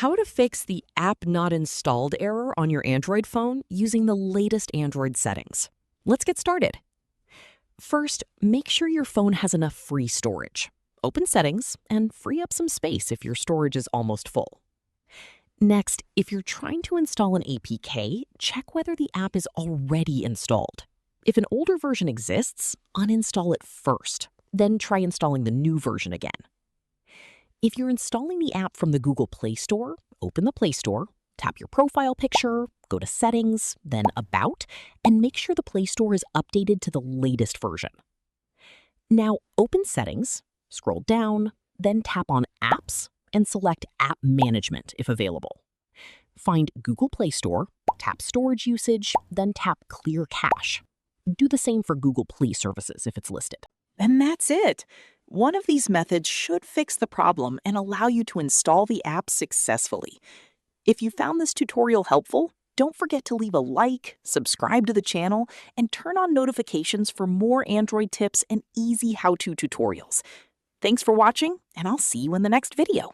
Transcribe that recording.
How to fix the app not installed error on your Android phone using the latest Android settings. Let's get started. First, make sure your phone has enough free storage. Open Settings and free up some space if your storage is almost full. Next, if you're trying to install an APK, check whether the app is already installed. If an older version exists, uninstall it first, then try installing the new version again. If you're installing the app from the Google Play Store, open the Play Store, tap your profile picture, go to Settings, then About, and make sure the Play Store is updated to the latest version. Now open Settings, scroll down, then tap on Apps, and select App Management if available. Find Google Play Store, tap Storage Usage, then tap Clear Cache. Do the same for Google Play Services if it's listed. And that's it. One of these methods should fix the problem and allow you to install the app successfully. If you found this tutorial helpful, don't forget to leave a like, subscribe to the channel, and turn on notifications for more Android tips and easy how-to tutorials. Thanks for watching, and I'll see you in the next video.